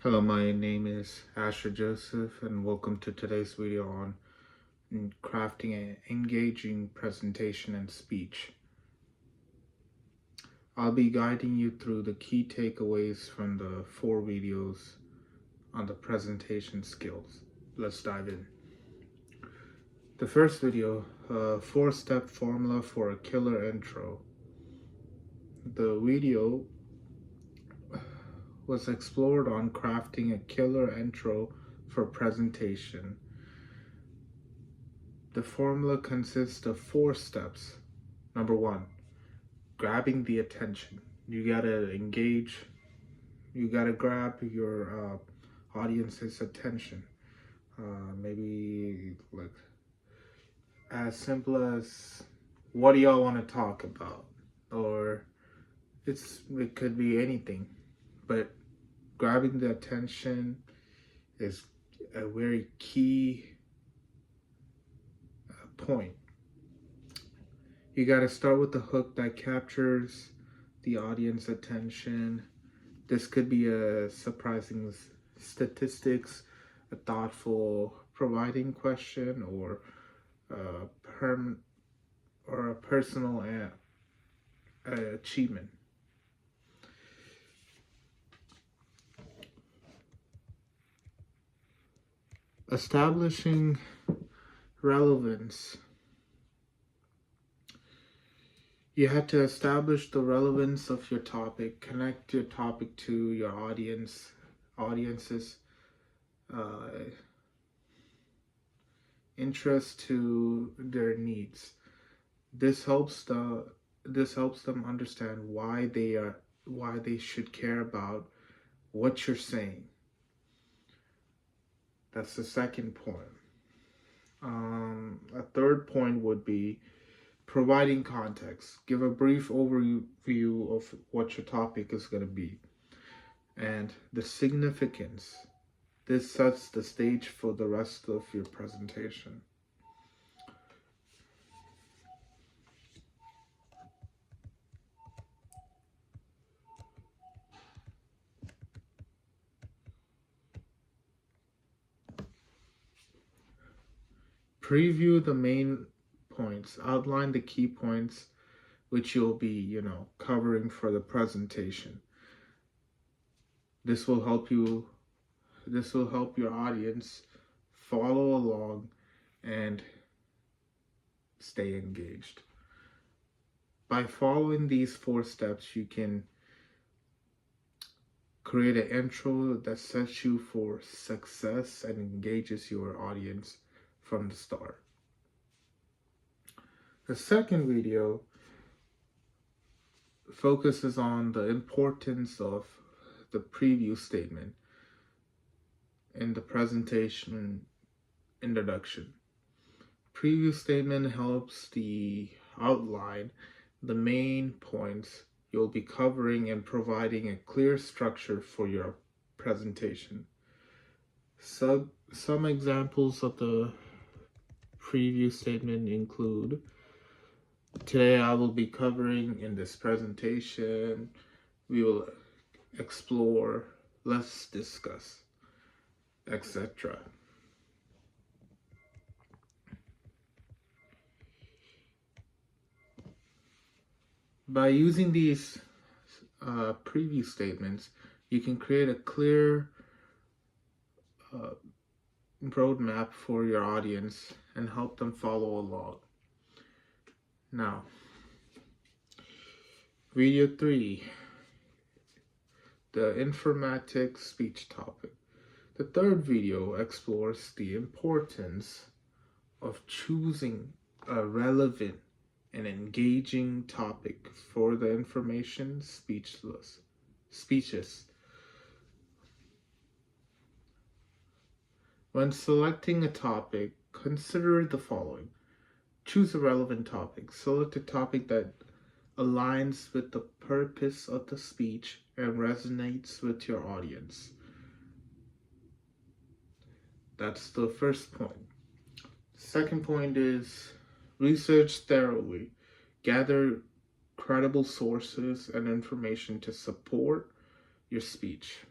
Hello, my name is Asher Joseph, and welcome to today's video on crafting an engaging presentation and speech. I'll be guiding you through the key takeaways from the 4 videos on the presentation skills. Let's dive in. The first video, 4-step formula for a killer intro. The video was explored on crafting a killer intro for presentation. The formula consists of 4 steps. Number 1, grabbing the attention. You gotta engage, you gotta grab your audience's attention. Maybe like as simple as, what do y'all want to talk about? Or it could be anything, but grabbing the attention is a very key point. You got to start with the hook that captures the audience attention. This could be a surprising statistics, a thoughtful providing question, or a personal achievement. Establishing relevance. You have to establish the relevance of your topic, connect your topic to your audience's interest to their needs. This helps them understand why they should care about what you're saying. That's the second point. A third point would be providing context. Give a brief overview of what your topic is going to be and the significance. This sets the stage for the rest of your presentation. Preview the main points. Outline the key points which you'll be, covering for the presentation. This will help your audience follow along and stay engaged. By following these 4 steps, you can create an intro that sets you for success and engages your audience from the start. The second video focuses on the importance of the preview statement in the presentation introduction. Preview statement helps the outline the main points you'll be covering and providing a clear structure for your presentation. Some examples of the preview statement include: today I will be covering in this presentation, we will explore, let's discuss, etc. By using these preview statements, you can create a clear roadmap for your audience and help them follow along. Now, video 3, the informatic speech topic. The third video explores the importance of choosing a relevant and engaging topic for the information speeches. When selecting a topic, consider the following. Choose a relevant topic. Select a topic that aligns with the purpose of the speech and resonates with your audience. That's the first point. Second point is research thoroughly. Gather credible sources and information to support your speech.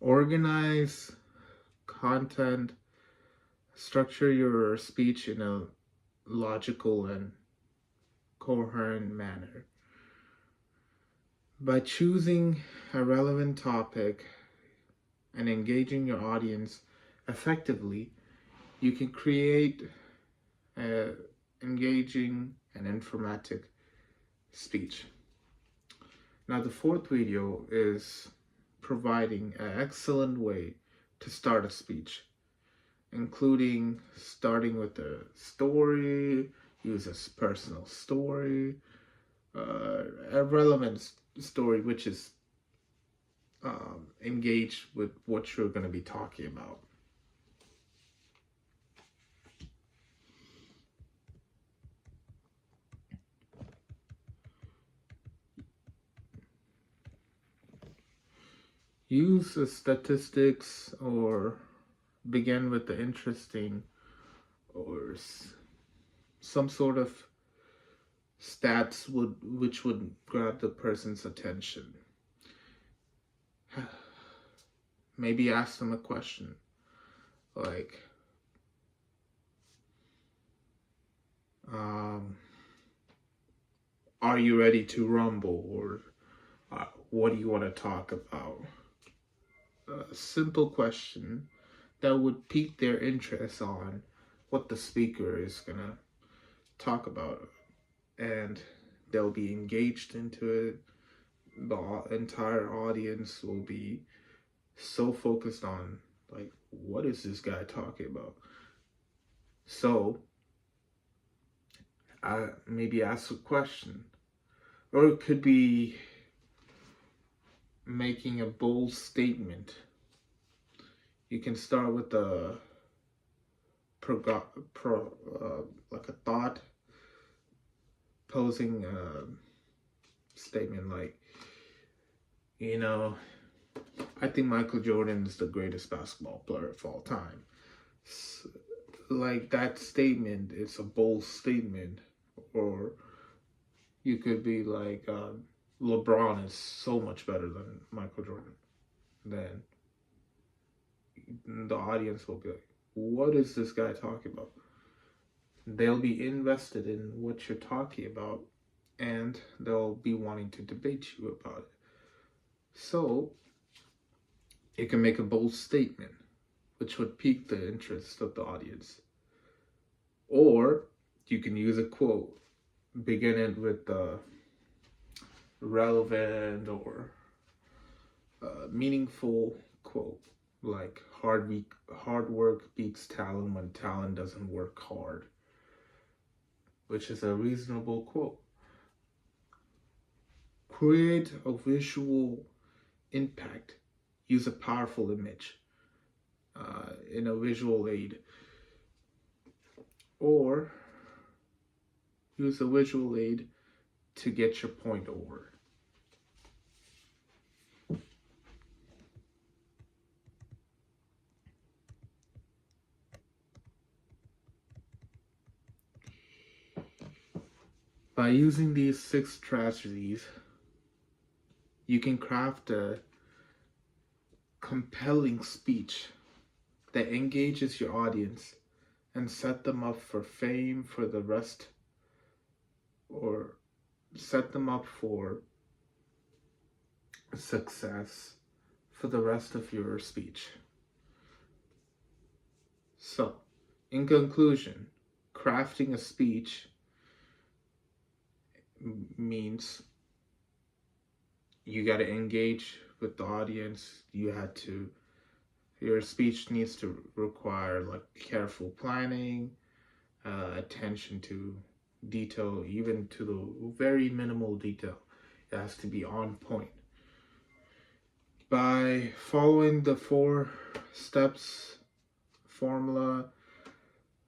Organize content, structure your speech in a logical and coherent manner. By choosing a relevant topic and engaging your audience effectively, you can create an engaging and informative speech. Now, the fourth video is providing an excellent way to start a speech, including starting with a story, use a personal story, a relevant story which is engaged with what you're going to be talking about. Use statistics or begin with the interesting or some sort of stats which would grab the person's attention. Maybe ask them a question like, are you ready to rumble? Or what do you want to talk about? A simple question that would pique their interest on what the speaker is going to talk about, and they'll be engaged into it. The entire audience will be so focused on, like, what is this guy talking about? So maybe ask a question, or it could be making a bold statement. You can start with a like a thought, posing a statement like, I think Michael Jordan is the greatest basketball player of all time. Like, that statement is a bold statement. Or you could be like, LeBron is so much better than Michael Jordan. Then the audience will be like, what is this guy talking about? They'll be invested in what you're talking about, and they'll be wanting to debate you about it. So you can make a bold statement which would pique the interest of the audience. Or you can use a quote, begin it with the relevant or meaningful quote, like hard work beats talent when talent doesn't work hard, which is a reasonable quote. Create a visual impact. Use a powerful image in a visual aid, or use a visual aid to get your point over. By using these 6 strategies, you can craft a compelling speech that engages your audience and set them up for fame for the rest, or set them up for success for the rest of your speech. So, in conclusion, crafting a speech means you got to engage with the audience. Your speech needs to require like careful planning, attention to detail, even to the very minimal detail. It has to be on point. By following the 4 steps formula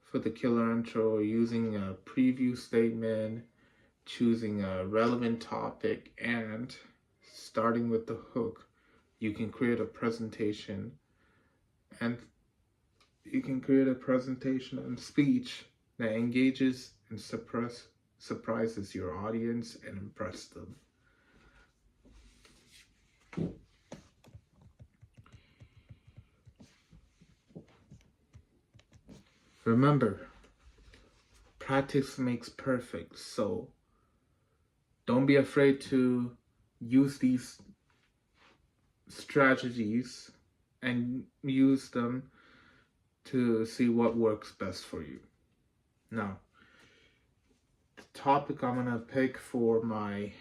for the killer intro, using a preview statement, choosing a relevant topic, and starting with the hook, you can create a presentation and speech that engages and surprises your audience and impresses them. Remember, practice makes perfect, so don't be afraid to use these strategies and use them to see what works best for you. Now, the topic I'm gonna pick for my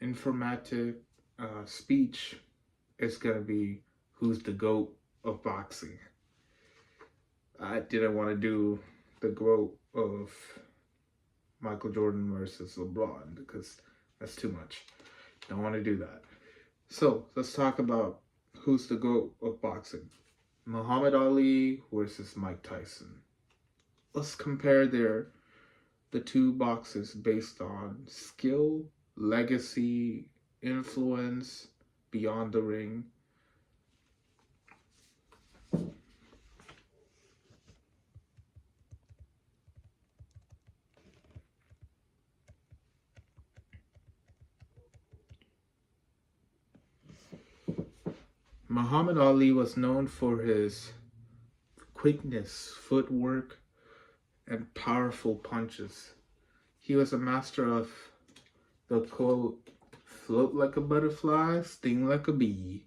informative speech is gonna be who's the GOAT of boxing. I didn't want to do the GOAT of Michael Jordan versus LeBron because that's too much. Don't want to do that. So let's talk about who's the GOAT of boxing. Muhammad Ali versus Mike Tyson. Let's compare the two boxers based on skill, legacy, influence beyond the ring. Muhammad Ali was known for his quickness, footwork, and powerful punches. He was a master of the quote, float like a butterfly, sting like a bee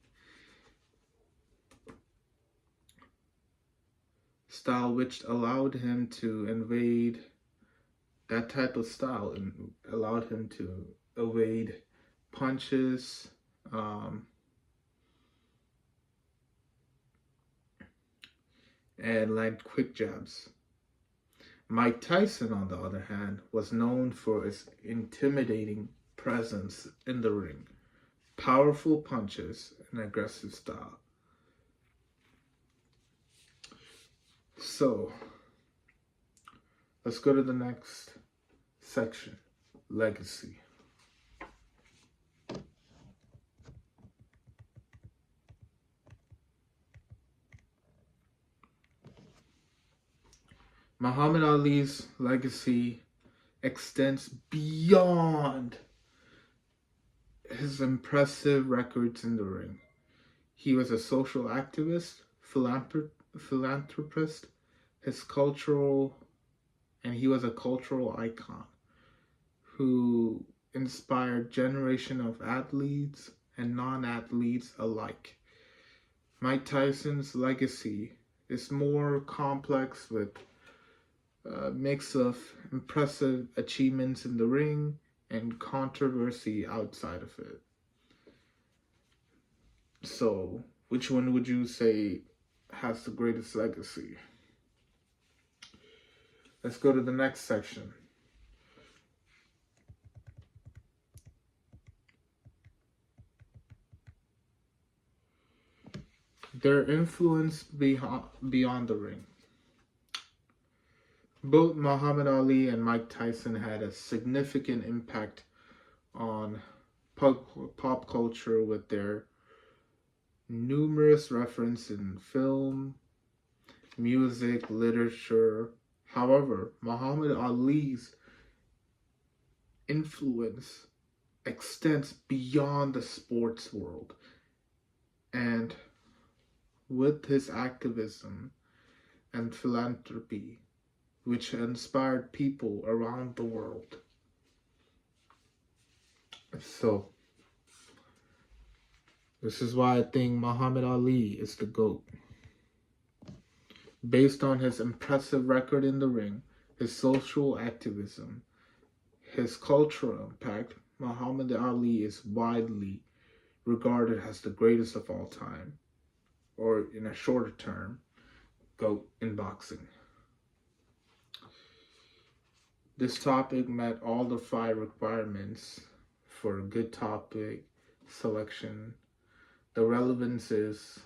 style, which allowed him to invade that type of style and allowed him to evade punches, and land quick jabs. Mike Tyson, on the other hand, was known for his intimidating presence in the ring, powerful punches, and aggressive style. So, let's go to the next section, legacy. Muhammad Ali's legacy extends beyond his impressive records in the ring. He was a social activist, philanthropist, he was a cultural icon who inspired generation of athletes and non-athletes alike. Mike Tyson's legacy is more complex with a mix of impressive achievements in the ring and controversy outside of it. So, which one would you say has the greatest legacy? Let's go to the next section. Their influence beyond the ring. Both Muhammad Ali and Mike Tyson had a significant impact on pop culture with their numerous references in film, music, literature. However, Muhammad Ali's influence extends beyond the sports world, and with his activism and philanthropy, which inspired people around the world. So, this is why I think Muhammad Ali is the GOAT. Based on his impressive record in the ring, his social activism, his cultural impact, Muhammad Ali is widely regarded as the greatest of all time, or in a shorter term, GOAT in boxing. This topic met all the 5 requirements for a good topic selection. The relevance is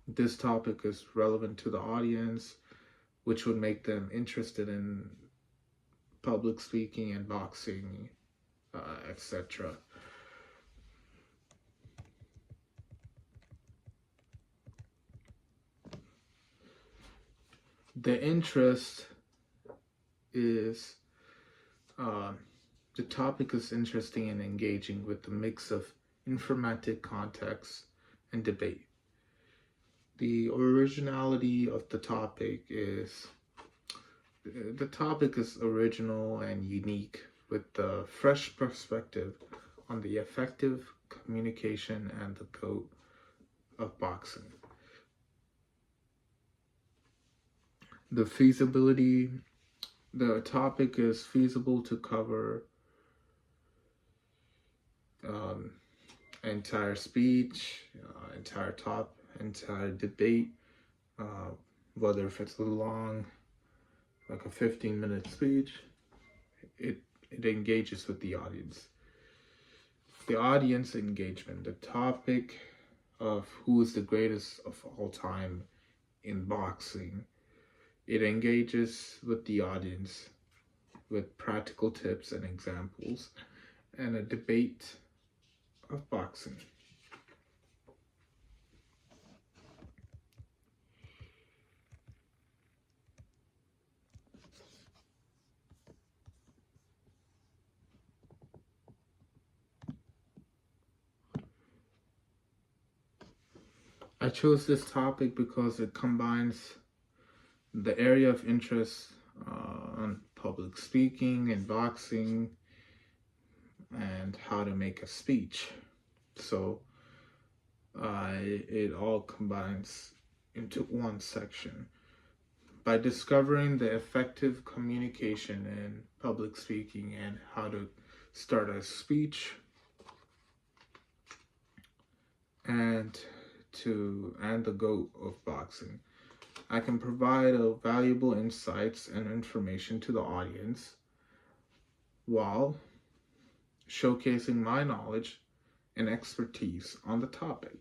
this topic is relevant to the audience, which would make them interested in public speaking and boxing, etc. The interest is the topic is interesting and engaging with a mix of informative context and debate. The originality of the topic is original and unique with the fresh perspective on the effective communication and the GOAT of boxing. The topic is feasible to cover entire speech, entire debate, whether if it's a long, like a 15-minute speech, it engages with the audience. The audience engagement, the topic of who is the greatest of all time in boxing, it engages with the audience with practical tips and examples and a debate of boxing. I chose this topic because it combines the area of interest on public speaking and boxing and how to make a speech. So it all combines into one section. By discovering the effective communication in public speaking and how to start a speech and the GOAT of boxing, I can provide valuable insights and information to the audience while showcasing my knowledge and expertise on the topic.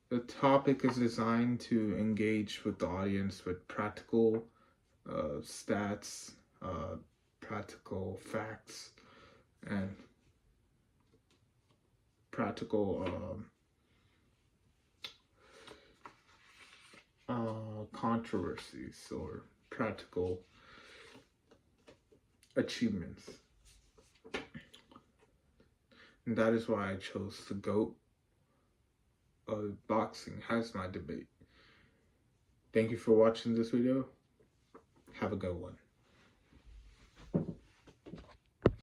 The topic is designed to engage with the audience with practical stats, practical facts, and practical controversies or practical achievements. And that is why I chose the GOAT of boxing as my debate. Thank you for watching this video. Have a good one.